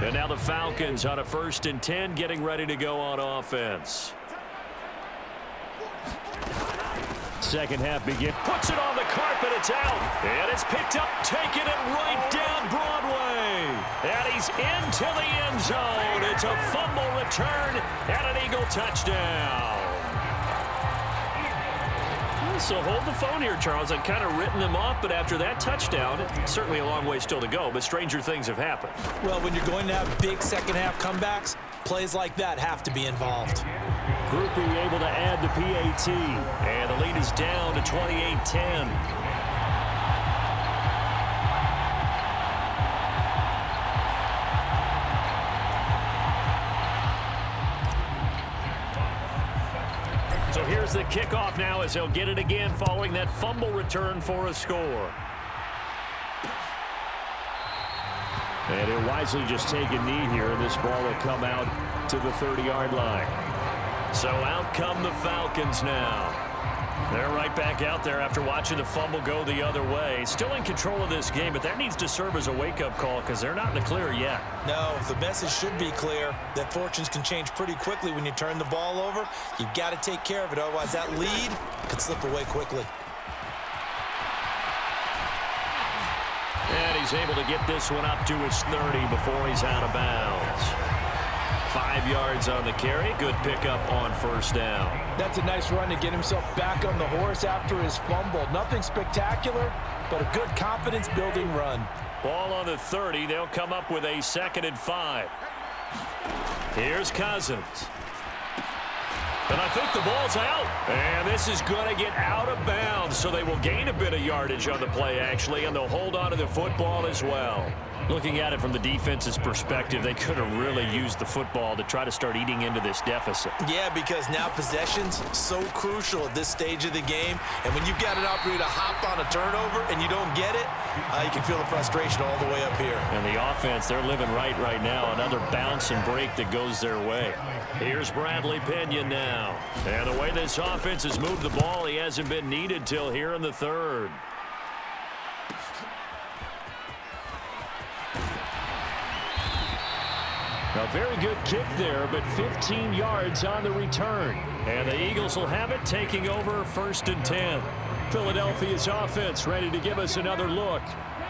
And now the Falcons on a 1st and 10, getting ready to go on offense. Second half begin. Puts it on the carpet. It's out. And it's picked up, taking it right down Broadway. And he's into the end zone. It's a fumble return and an Eagle touchdown. So hold the phone here, Charles. I've kind of written them off, but after that touchdown, it's certainly a long way still to go, but stranger things have happened. Well, when you're going to have big second-half comebacks, plays like that have to be involved. Groupie able to add the PAT, and the lead is down to 28-10. So here's the kickoff now as he'll get it again following that fumble return for a score. And he'll wisely just take a knee here, and this ball will come out to the 30-yard line. So out come the Falcons now. They're right back out there after watching the fumble go the other way. Still in control of this game, but that needs to serve as a wake-up call because they're not in the clear yet. No, the message should be clear that fortunes can change pretty quickly when you turn the ball over. You've got to take care of it, otherwise that lead could slip away quickly. And he's able to get this one up to his 30 before he's out of bounds. 5 yards on the carry. Good pickup on 1st down. That's a nice run to get himself back on the horse after his fumble. Nothing spectacular, but a good confidence-building run. Ball on the 30. They'll come up with a 2nd and 5. Here's Cousins. And I think the ball's out. And this is going to get out of bounds, so they will gain a bit of yardage on the play, actually, and they'll hold on to the football as well. Looking at it from the defense's perspective, they could have really used the football to try to start eating into this deficit. Yeah, because now possession's so crucial at this stage of the game. And when you've got an opportunity to hop on a turnover and you don't get it, you can feel the frustration all the way up here. And the offense, they're living right now. Another bounce and break that goes their way. Here's Bradley Pinion now. And the way this offense has moved the ball, he hasn't been needed till here in the 3rd. A very good kick there, but 15 yards on the return. And the Eagles will have it, taking over 1st and 10. Philadelphia's offense ready to give us another look.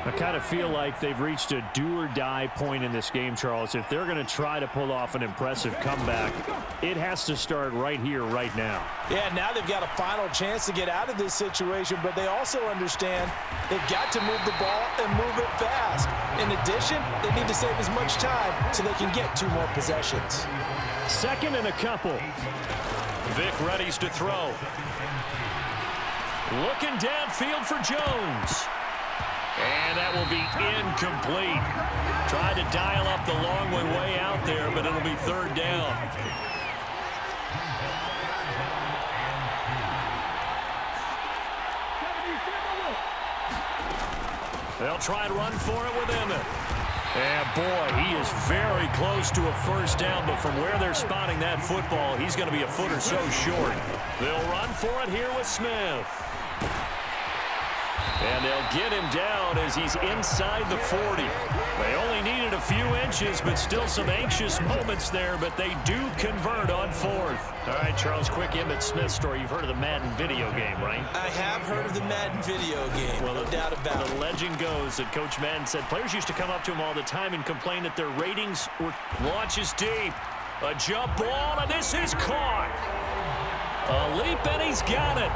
I kind of feel like they've reached a do-or-die point in this game, Charles. If they're going to try to pull off an impressive comeback, it has to start right here, right now. Yeah, now they've got a final chance to get out of this situation, but they also understand they've got to move the ball and move it fast. In addition, they need to save as much time so they can get 2 more possessions. 2nd and a couple. Vic readies to throw. Looking downfield for Jones. And that will be incomplete. Tried to dial up the long way out there, but it'll be 3rd down. They'll try and run for it with Emmett. And boy, he is very close to a 1st down, but from where they're spotting that football, he's going to be a foot or so short. They'll run for it here with Smith. And they'll get him down as he's inside the 40. They only needed a few inches, but still some anxious moments there, but they do convert on 4th. All right, Charles, quick Emmitt Smith story. You've heard of the Madden video game, right? I have heard of the Madden video game, well, no doubt about it. The legend goes that Coach Madden said players used to come up to him all the time and complain that their ratings were launches deep. A jump ball, and this is caught. A leap, and he's got it.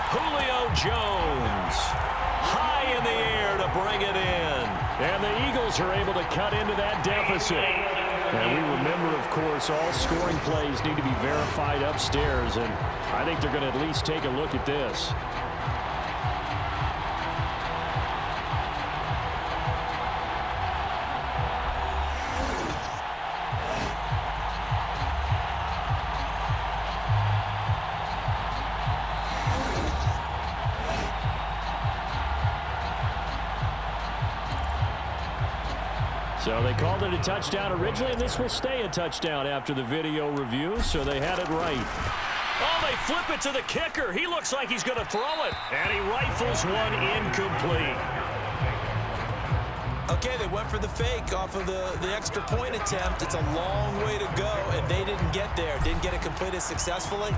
Julio Jones. High in the air to bring it in. And the Eagles are able to cut into that deficit. And we remember, of course, all scoring plays need to be verified upstairs. And I think they're going to at least take a look at this. So they called it a touchdown originally, and this will stay a touchdown after the video review, so they had it right. Oh, they flip it to the kicker. He looks like he's going to throw it, and he rifles one incomplete. Okay, they went for the fake off of the extra point attempt. It's a long way to go, and they didn't get there. Didn't get it completed successfully.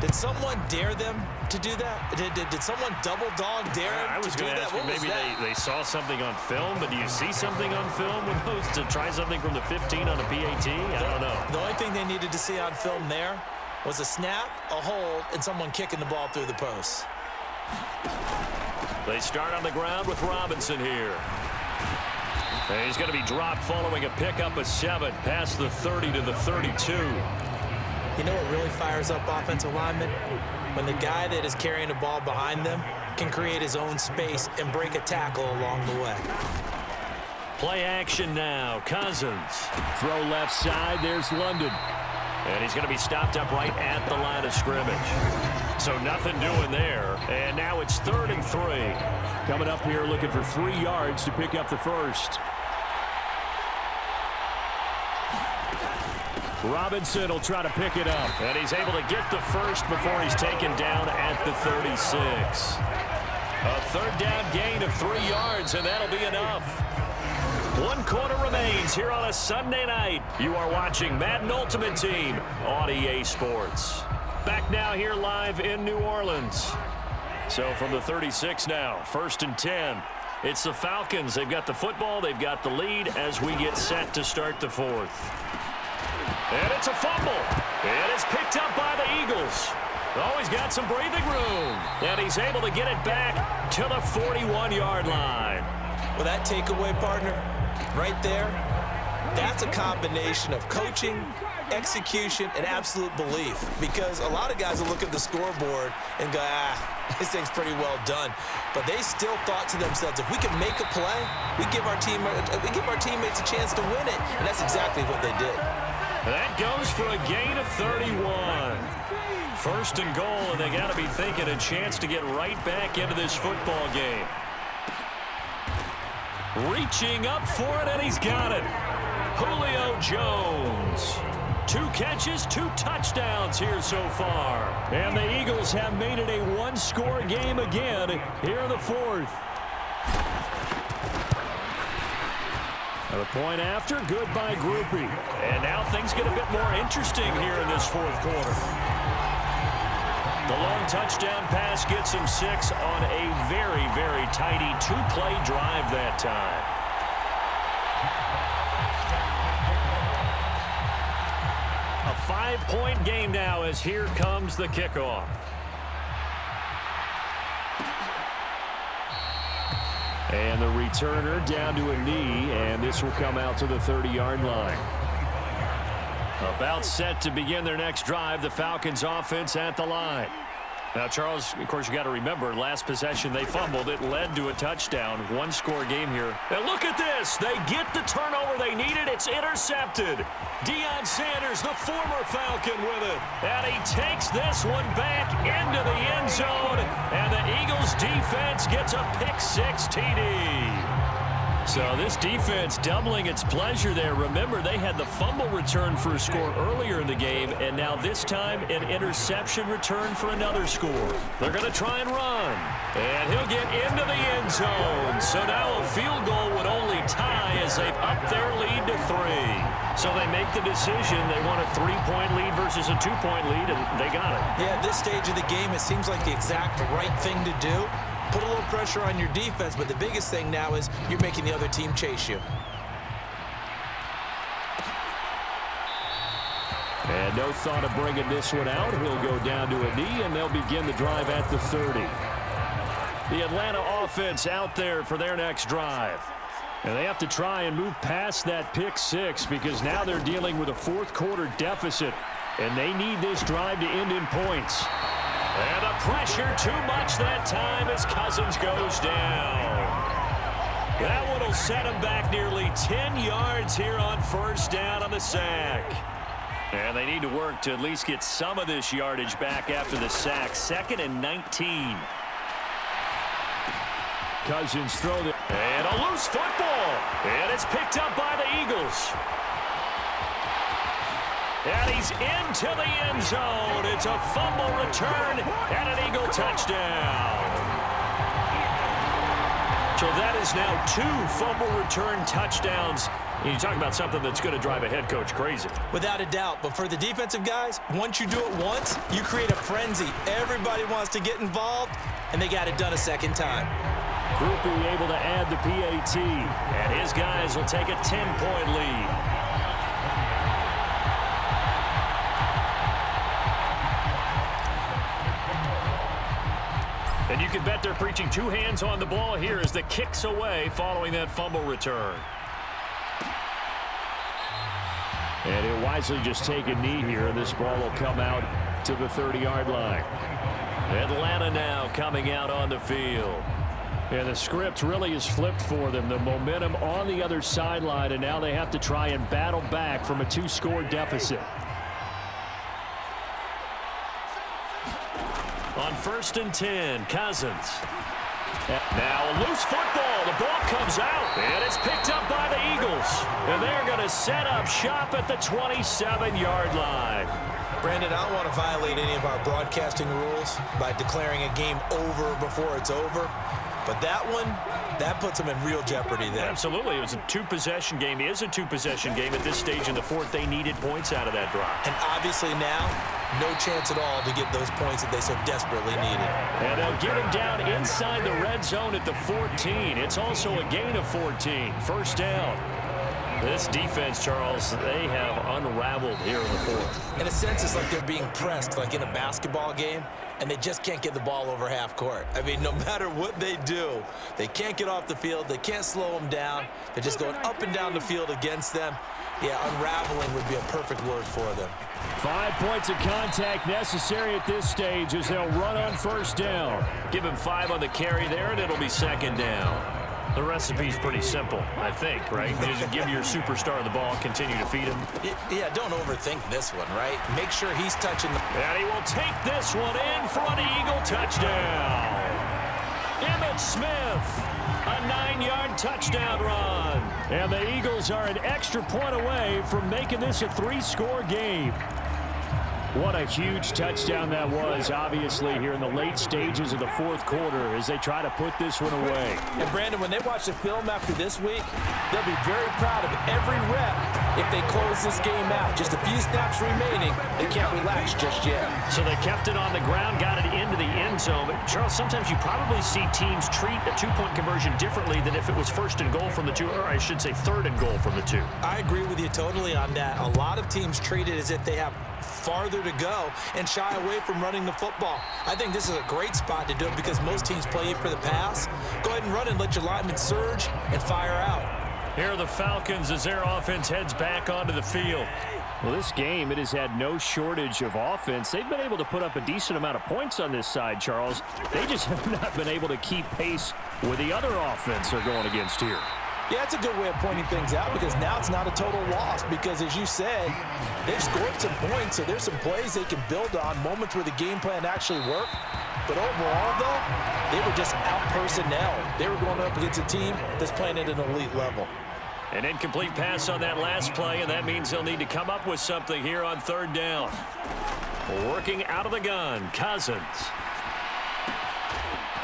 Did someone dare them to do that? Did someone double dog dare them to do that? Maybe they saw something on film, but do you see something on film with those to try something from the 15 on a PAT? I don't know. The only thing they needed to see on film there was a snap, a hold, and someone kicking the ball through the post. They start on the ground with Robinson here. And he's going to be dropped following a pickup of 7 past the 30 to the 32. You know what really fires up offensive linemen? When the guy that is carrying the ball behind them can create his own space and break a tackle along the way. Play action now. Cousins. Throw left side. There's London. And he's going to be stopped up right at the line of scrimmage. So nothing doing there. And now it's 3rd and 3. Coming up here looking for 3 yards to pick up the first. Robinson will try to pick it up. And he's able to get the first before he's taken down at the 36. A 3rd down gain of 3 yards, and that'll be enough. 1 quarter remains here on a Sunday night. You are watching Madden Ultimate Team on EA Sports. Back now here live in New Orleans. So from the 36 now, 1st and 10. It's the Falcons. They've got the football. They've got the lead as we get set to start the 4th. And it's a fumble. And it's picked up by the Eagles. Oh, he's got some breathing room. And he's able to get it back to the 41-yard line. Well, that takeaway, partner, right there, that's a combination of coaching, execution, and absolute belief. Because a lot of guys will look at the scoreboard and go, this thing's pretty well done. But they still thought to themselves, if we can make a play, we give our teammates a chance to win it. And that's exactly what they did. That goes for a gain of 31. 1st and goal, and they got to be thinking a chance to get right back into this football game. Reaching up for it, and he's got it. Julio Jones. 2 catches, 2 touchdowns here so far. And the Eagles have made it a 1-score game again here in the 4th. A point after, good by Groupie. And now things get a bit more interesting here in this 4th quarter. The long touchdown pass gets him 6 on a very, very tidy 2-play drive that time. A 5-point game now as here comes the kickoff. And the returner down to a knee, and this will come out to the 30-yard line. About set to begin their next drive, the Falcons offense at the line. Now, Charles, of course, you got to remember, last possession they fumbled. It led to a touchdown. 1-score game here. And look at this. They get the turnover they needed. It's intercepted. Deion Sanders, the former Falcon, with it. And he takes this one back into the end zone. And the Eagles defense gets a pick-6 TD. So this defense doubling its pleasure there. Remember, they had the fumble return for a score earlier in the game, and now this time an interception return for another score. They're going to try and run, and he'll get into the end zone. So now a field goal would only tie as they've upped their lead to 3. So they make the decision. They want a 3-point lead versus a 2-point lead, and they got it. Yeah, at this stage of the game, it seems like the exact right thing to do. Put a little pressure on your defense, but the biggest thing now is you're making the other team chase you. And no thought of bringing this one out. He'll go down to a knee, and they'll begin the drive at the 30. The Atlanta offense out there for their next drive. And they have to try and move past that pick-6 because now they're dealing with a 4th-quarter deficit, and they need this drive to end in points. And the pressure too much that time as Cousins goes down. That one will set him back nearly 10 yards here on 1st down on the sack. And they need to work to at least get some of this yardage back after the sack. 2nd and 19. Cousins throw it. And a loose football. And it's picked up by the Eagles. And he's into the end zone. It's a fumble return and an Eagle touchdown. So that is now 2 fumble return touchdowns. And you talk about something that's going to drive a head coach crazy. Without a doubt. But for the defensive guys, once you do it once, you create a frenzy. Everybody wants to get involved, and they got it done a second time. Groupie able to add the PAT. And his guys will take a 10-point lead. And you can bet they're preaching 2 hands on the ball here as the kick's away following that fumble return. And he'll wisely just take a knee here, and this ball will come out to the 30-yard line. Atlanta now coming out on the field. And the script really is flipped for them. The momentum on the other sideline, and now they have to try and battle back from a 2-score deficit. On 1st and 10, Cousins. Now a loose football. The ball comes out, and it's picked up by the Eagles. And they're going to set up shop at the 27-yard line. Brandon, I don't want to violate any of our broadcasting rules by declaring a game over before it's over. But that one, that puts them in real jeopardy there. Absolutely. It was a 2-possession game. It is a 2-possession game at this stage in the 4th. They needed points out of that drive. And obviously now, no chance at all to get those points that they so desperately needed. And they'll get him down inside the red zone at the 14. It's also a gain of 14. First down. This defense, Charles, they have unraveled here in the 4th. In a sense, it's like they're being pressed, like in a basketball game, and they just can't get the ball over half court. I mean, no matter what they do, they can't get off the field. They can't slow them down. They're just going up and down the field against them. Yeah, unraveling would be a perfect word for them. 5 points of contact necessary at this stage as they'll run on first down. Give him 5 on the carry there, and it'll be second down. The recipe's pretty simple, I think, right? You just give your superstar the ball, continue to feed him. Yeah, don't overthink this one, right? Make sure he's touching the... And he will take this one in for an Eagle touchdown. Emmitt Smith, a 9-yard touchdown run. And the Eagles are an extra point away from making this a 3-score game. What a huge touchdown that was, obviously, here in the late stages of the 4th quarter as they try to put this one away. And, Brandon, when they watch the film after this week, they'll be very proud of every rep if they close this game out. Just a few snaps remaining. They can't relax just yet. So they kept it on the ground, got it into the end zone. But, Charles, sometimes you probably see teams treat a 2-point conversion differently than if it was 1st and goal from the 2, or I should say 3rd and goal from the 2. I agree with you totally on that. A lot of teams treat it as if they have farther to go and shy away from running the football. I think this is a great spot to do it because most teams play you for the pass. Go ahead and run and let your linemen surge and fire out. Here are the Falcons as their offense heads back onto the field. Well, this game, it has had no shortage of offense. They've been able to put up a decent amount of points on this side, Charles. They just have not been able to keep pace with the other offense they're going against here. Yeah, that's a good way of pointing things out because now it's not a total loss because, as you said, they've scored some points, so there's some plays they can build on, moments where the game plan actually worked. But overall, though, they were just out-personnel. They were going up against a team that's playing at an elite level. An incomplete pass on that last play, and that means they'll need to come up with something here on 3rd down. Working out of the gun, Cousins.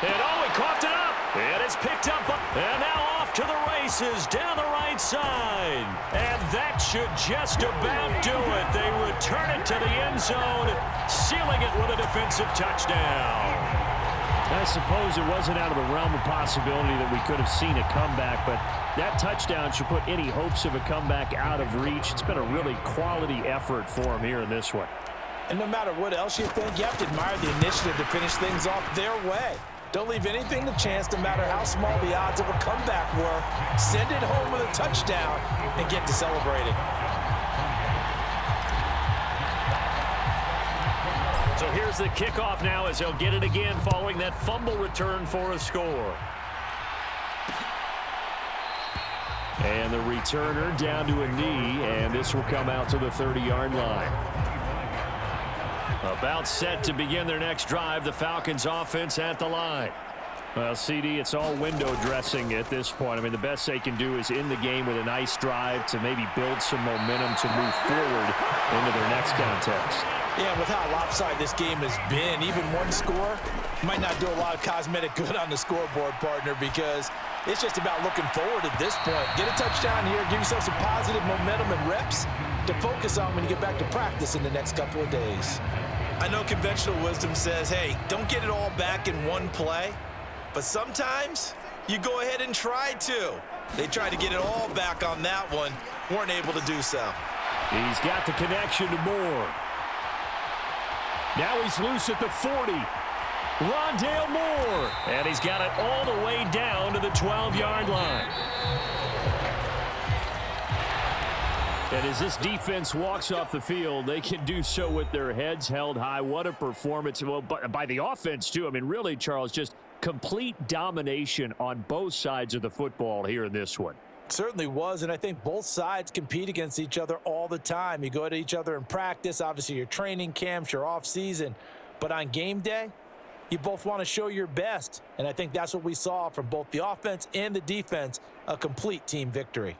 And he coughed it up. And it's picked up. And now off to the races down the right side. And that should just about do it. They return it to the end zone, sealing it with a defensive touchdown. I suppose it wasn't out of the realm of possibility that we could have seen a comeback, but that touchdown should put any hopes of a comeback out of reach. It's been a really quality effort for them here in this one. And no matter what else you think, you have to admire the initiative to finish things off their way. Don't leave anything to chance, no matter how small the odds of a comeback were. Send it home with a touchdown and get to celebrating. So here's the kickoff now as they'll get it again following that fumble return for a score. And the returner down to a knee, and this will come out to the 30-yard line. About set to begin their next drive, the Falcons offense at the line. Well, CD, it's all window dressing at this point. I mean, the best they can do is in the game with a nice drive to maybe build some momentum to move forward into their next contest. Yeah, with how lopsided this game has been, even one score, Might not do a lot of cosmetic good on the scoreboard, partner, because it's just about looking forward at this point. Get a touchdown here, give yourself some positive momentum and reps to focus on when you get back to practice in the next couple of days. I know conventional wisdom says, hey, don't get it all back in one play, but sometimes you go ahead and try to. They tried to get it all back on that one, weren't able to do so. He's got the connection to Moore. Now he's loose at the 40. Rondale Moore. And he's got it all the way down to the 12-yard line. And as this defense walks off the field, they can do so with their heads held high. What a performance. Well, by the offense, too. I mean, really, Charles, just complete domination on both sides of the football here in this one. Certainly was, and I think both sides compete against each other all the time. You go at each other in practice, obviously your training camps, your off-season, but on game day, you both want to show your best, and I think that's what we saw from both the offense and the defense, a complete team victory.